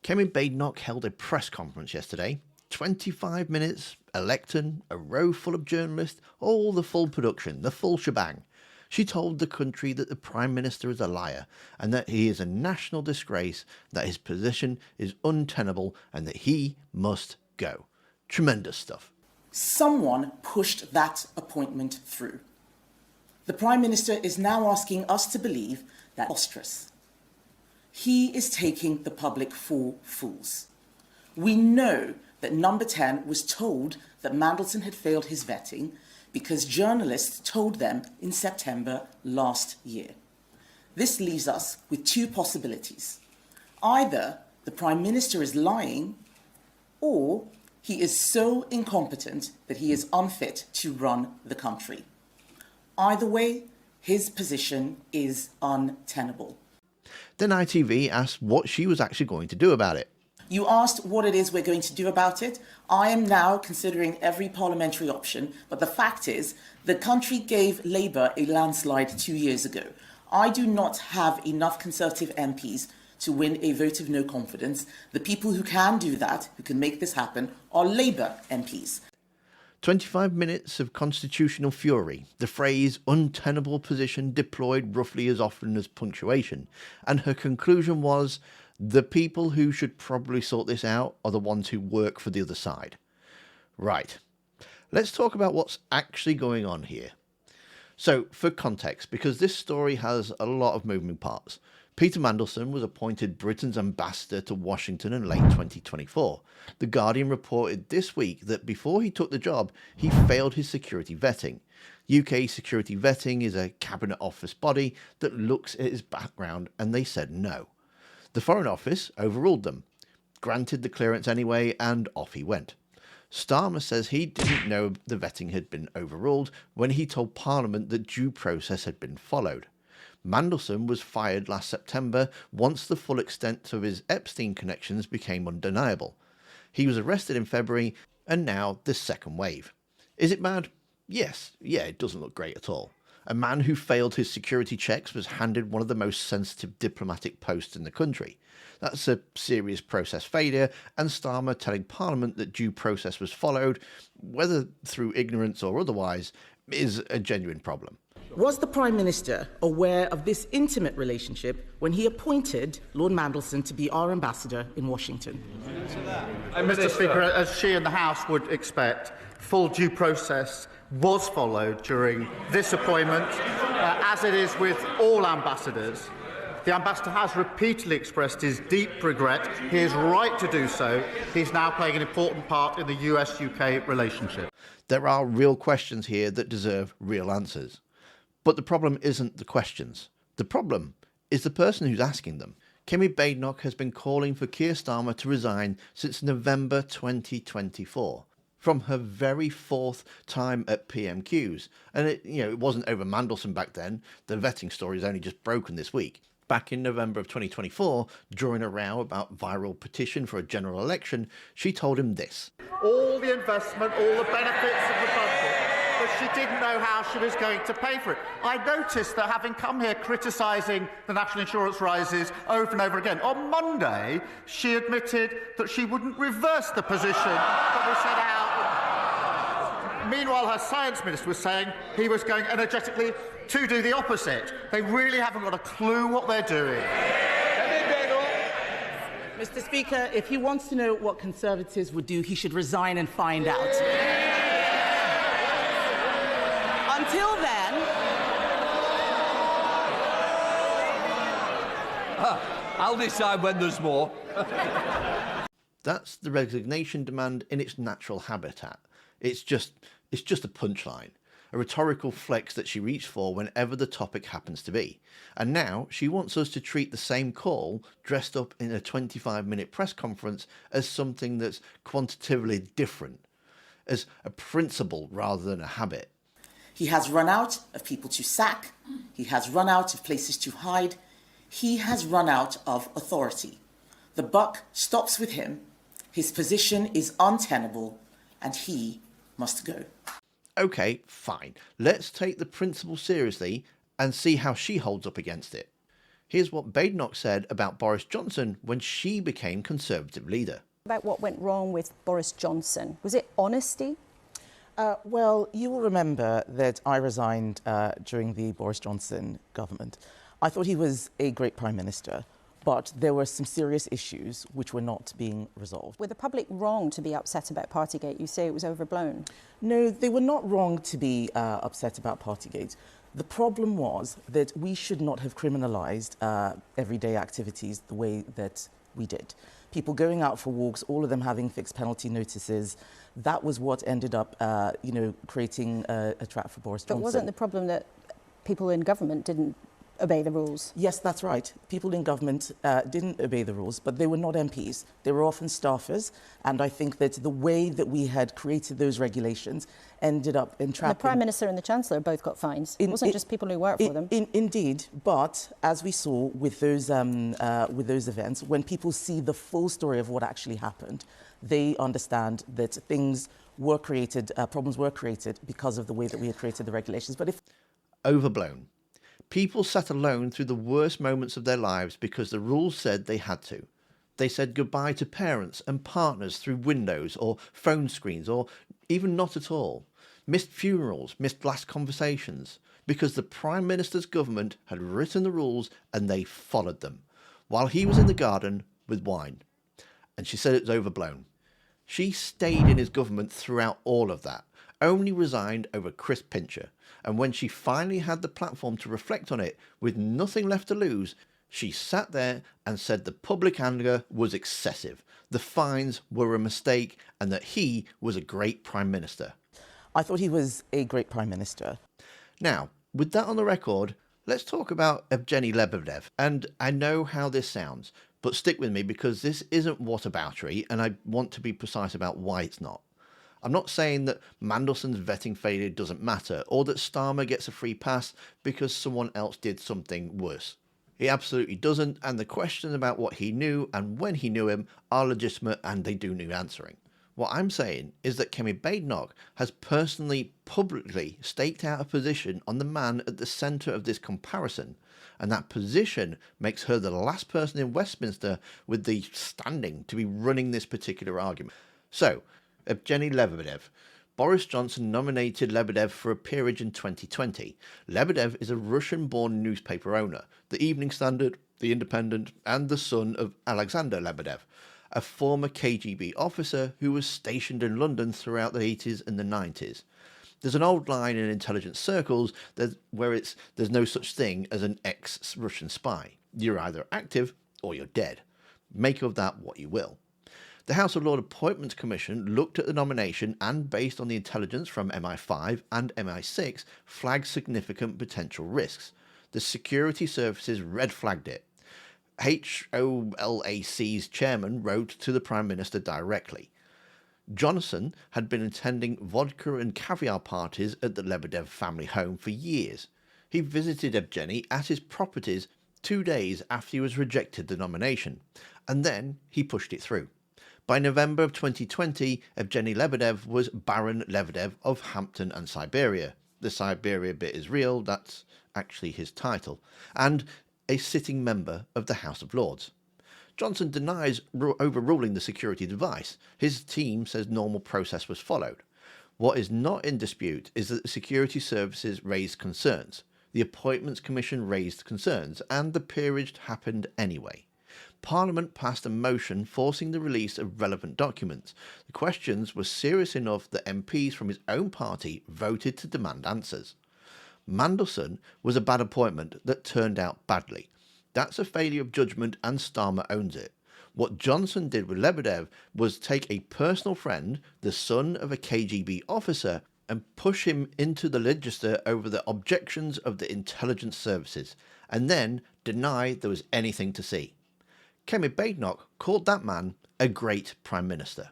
Kemi Badenoch held a press conference yesterday. 25 minutes, a lectern, a row full of journalists, all the full production, the full shebang. She told the country that the Prime Minister is a liar and that he is a national disgrace, that his position is untenable and that he must go. Tremendous stuff. Someone pushed that appointment through. The Prime Minister is now asking us to believe that ostrous. He is taking the public for fools. We know that Number 10 was told that Mandelson had failed his vetting because journalists told them in September last year. This leaves us with two possibilities. Either the Prime Minister is lying, or he is so incompetent that he is unfit to run the country. Either way, his position is untenable. Then ITV asked what she was actually going to do about it. You asked what it is we're going to do about it. I am now considering every parliamentary option, but the fact is the country gave Labour a landslide 2 years ago. I do not have enough Conservative MPs to win a vote of no confidence. The people who can do that, who can make this happen, are Labour MPs. 25 minutes of constitutional fury, the phrase untenable position deployed roughly as often as punctuation, and her conclusion was, the people who should probably sort this out are the ones who work for the other side. Right, let's talk about what's actually going on here. So, for context, because this story has a lot of moving parts, Peter Mandelson was appointed Britain's ambassador to Washington in late 2024. The Guardian reported this week that before he took the job, he failed his security vetting. UK security vetting is a Cabinet Office body that looks at his background, and they said no. The Foreign Office overruled them, granted the clearance anyway, and off he went. Starmer says he didn't know the vetting had been overruled when he told Parliament that due process had been followed. Mandelson was fired last September once the full extent of his Epstein connections became undeniable. He was arrested in February, and now this second wave. Is it bad? Yes. Yeah, it doesn't look great at all. A man who failed his security checks was handed one of the most sensitive diplomatic posts in the country. That's a serious process failure, and Starmer telling Parliament that due process was followed, whether through ignorance or otherwise, is a genuine problem. Was the Prime Minister aware of this intimate relationship when he appointed Lord Mandelson to be our ambassador in Washington? Mr. Speaker, as she and the House would expect, full due process was followed during this appointment, as it is with all ambassadors. The ambassador has repeatedly expressed his deep regret. He is right to do so. He's now playing an important part in the US-UK relationship. There are real questions here that deserve real answers. But the problem isn't the questions. The problem is the person who's asking them. Kemi Badenoch has been calling for Keir Starmer to resign since November 2024. From her very fourth time at PMQs. And it wasn't over Mandelson back then. The vetting story is only just broken this week. Back in November of 2024, during a row about viral petition for a general election, she told him this. All the investment, all the benefits of the budget, but she didn't know how she was going to pay for it. I noticed that having come here criticising the national insurance rises over and over again, on Monday she admitted that she wouldn't reverse the position that was set out. Meanwhile, her science minister was saying he was going energetically to do the opposite. They really haven't got a clue what they're doing. Mr. Speaker, if he wants to know what Conservatives would do, he should resign and find out. Until then... I'll decide when there's more. That's the resignation demand in its natural habitat. It's just a punchline, a rhetorical flex that she reaches for whenever the topic happens to be. And now she wants us to treat the same call, dressed up in a 25-minute press conference, as something that's quantitatively different, as a principle rather than a habit. He has run out of people to sack. He has run out of places to hide. He has run out of authority. The buck stops with him. His position is untenable, and he must go. Okay, fine. Let's take the principle seriously and see how she holds up against it. Here's what Badenoch said about Boris Johnson when she became Conservative leader. About what went wrong with Boris Johnson. Was it honesty? Well, you will remember that I resigned during the Boris Johnson government. I thought he was a great Prime Minister, but there were some serious issues which were not being resolved. Were the public wrong to be upset about Partygate? You say it was overblown. No, they were not wrong to be upset about Partygate. The problem was that we should not have criminalised everyday activities the way that we did. People going out for walks, all of them having fixed penalty notices. That was what ended up, creating a trap for Boris Johnson. But wasn't the problem that people in government didn't obey the rules? Yes, that's right. People in government didn't obey the rules, but they were not MPs. They were often staffers, and I think that the way that we had created those regulations ended up entrapping... The Prime Minister and the Chancellor both got fines. It wasn't just people who worked for them. Indeed, but as we saw with those events, when people see the full story of what actually happened, they understand that things were created, problems were created because of the way that we had created the regulations. But if... Overblown. People sat alone through the worst moments of their lives because the rules said they had to. They said goodbye to parents and partners through windows or phone screens, or even not at all. Missed funerals, missed last conversations, because the Prime Minister's government had written the rules and they followed them, while he was in the garden with wine. And she said it was overblown. She stayed in his government throughout all of that, only resigned over Chris Pincher, and when she finally had the platform to reflect on it, with nothing left to lose, she sat there and said the public anger was excessive, the fines were a mistake, and that he was a great Prime Minister. I thought he was a great Prime Minister. Now, with that on the record, let's talk about Evgeny Lebedev. And I know how this sounds, but stick with me because this isn't whataboutery, and I want to be precise about why it's not. I'm not saying that Mandelson's vetting failure doesn't matter, or that Starmer gets a free pass because someone else did something worse. He absolutely doesn't, and the questions about what he knew and when he knew him are legitimate and they do need answering. What I'm saying is that Kemi Badenoch has personally, publicly staked out a position on the man at the centre of this comparison, and that position makes her the last person in Westminster with the standing to be running this particular argument. So, Evgeny Lebedev. Boris Johnson nominated Lebedev for a peerage in 2020. Lebedev is a Russian-born newspaper owner, the Evening Standard, the Independent, and the son of Alexander Lebedev, a former KGB officer who was stationed in London throughout the 80s and the 90s. There's an old line in intelligence circles where there's no such thing as an ex-Russian spy. You're either active or you're dead. Make of that what you will. The House of Lords Appointments Commission looked at the nomination and, based on the intelligence from MI5 and MI6, flagged significant potential risks. The security services red flagged it. HOLAC's chairman wrote to the Prime Minister directly. Johnson had been attending vodka and caviar parties at the Lebedev family home for years. He visited Evgeny at his properties 2 days after he was rejected the nomination, and then he pushed it through. By November of 2020, Evgeny Lebedev was Baron Lebedev of Hampton and Siberia. The Siberia bit is real, that's actually his title, and a sitting member of the House of Lords. Johnson denies overruling the security device. His team says normal process was followed. What is not in dispute is that the security services raised concerns. The Appointments Commission raised concerns, and the peerage happened anyway. Parliament passed a motion forcing the release of relevant documents. The questions were serious enough that MPs from his own party voted to demand answers. Mandelson was a bad appointment that turned out badly. That's a failure of judgment, and Starmer owns it. What Johnson did with Lebedev was take a personal friend, the son of a KGB officer, and push him into the register over the objections of the intelligence services, and then deny there was anything to see. Kemi Badenoch called that man a great Prime Minister.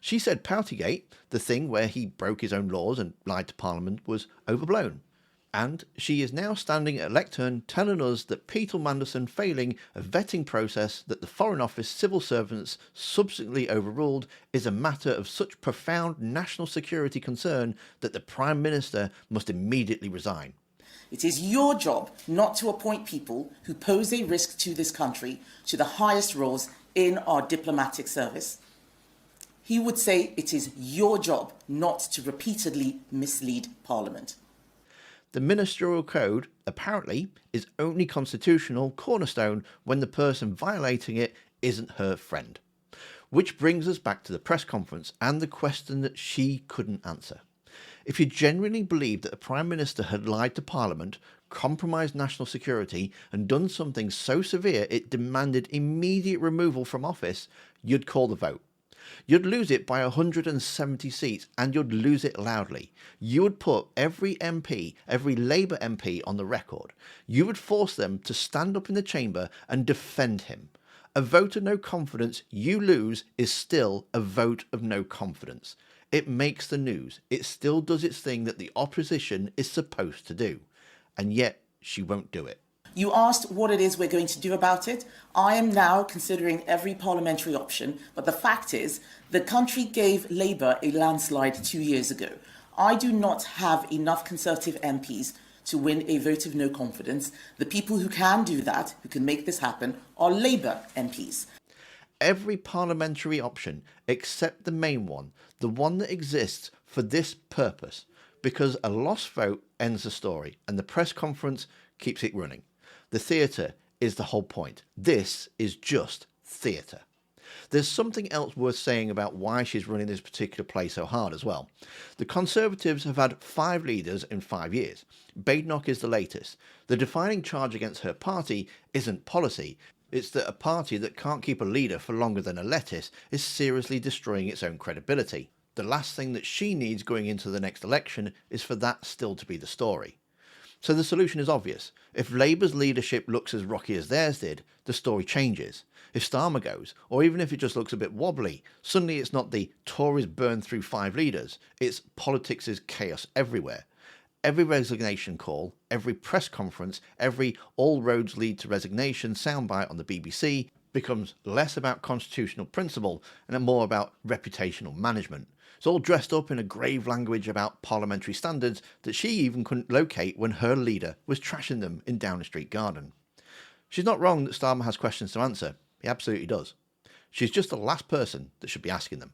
She said Partygate, the thing where he broke his own laws and lied to Parliament, was overblown. And she is now standing at lectern telling us that Peter Mandelson failing a vetting process that the Foreign Office civil servants subsequently overruled is a matter of such profound national security concern that the Prime Minister must immediately resign. It is your job not to appoint people who pose a risk to this country to the highest roles in our diplomatic service. He would say it is your job not to repeatedly mislead Parliament. The ministerial code, apparently, is only constitutional cornerstone when the person violating it isn't her friend. Which brings us back to the press conference and the question that she couldn't answer. If you genuinely believed that the Prime Minister had lied to Parliament, compromised national security and done something so severe it demanded immediate removal from office, you'd call the vote. You'd lose it by 170 seats, and you'd lose it loudly. You would put every MP, every Labour MP on the record. You would force them to stand up in the chamber and defend him. A vote of no confidence you lose is still a vote of no confidence. It makes the news. It still does its thing that the opposition is supposed to do. And yet, she won't do it. You asked what it is we're going to do about it. I am now considering every parliamentary option, but the fact is, the country gave Labour a landslide 2 years ago. I do not have enough Conservative MPs to win a vote of no confidence. The people who can do that, who can make this happen, are Labour MPs. Every parliamentary option, except the main one, the one that exists for this purpose, because a lost vote ends the story and the press conference keeps it running. The theatre is the whole point. This is just theatre. There's something else worth saying about why she's running this particular play so hard as well. The Conservatives have had 5 leaders in 5 years. Badenoch is the latest. The defining charge against her party isn't policy. It's that a party that can't keep a leader for longer than a lettuce is seriously destroying its own credibility. The last thing that she needs going into the next election is for that still to be the story. So the solution is obvious. If Labour's leadership looks as rocky as theirs did, the story changes. If Starmer goes, or even if it just looks a bit wobbly, suddenly it's not the Tories burn through 5 leaders, it's politics is chaos everywhere. Every resignation call, every press conference, every all roads lead to resignation soundbite on the BBC becomes less about constitutional principle and more about reputational management. It's all dressed up in a grave language about parliamentary standards that she even couldn't locate when her leader was trashing them in Downing Street Garden. She's not wrong that Starmer has questions to answer. He absolutely does. She's just the last person that should be asking them.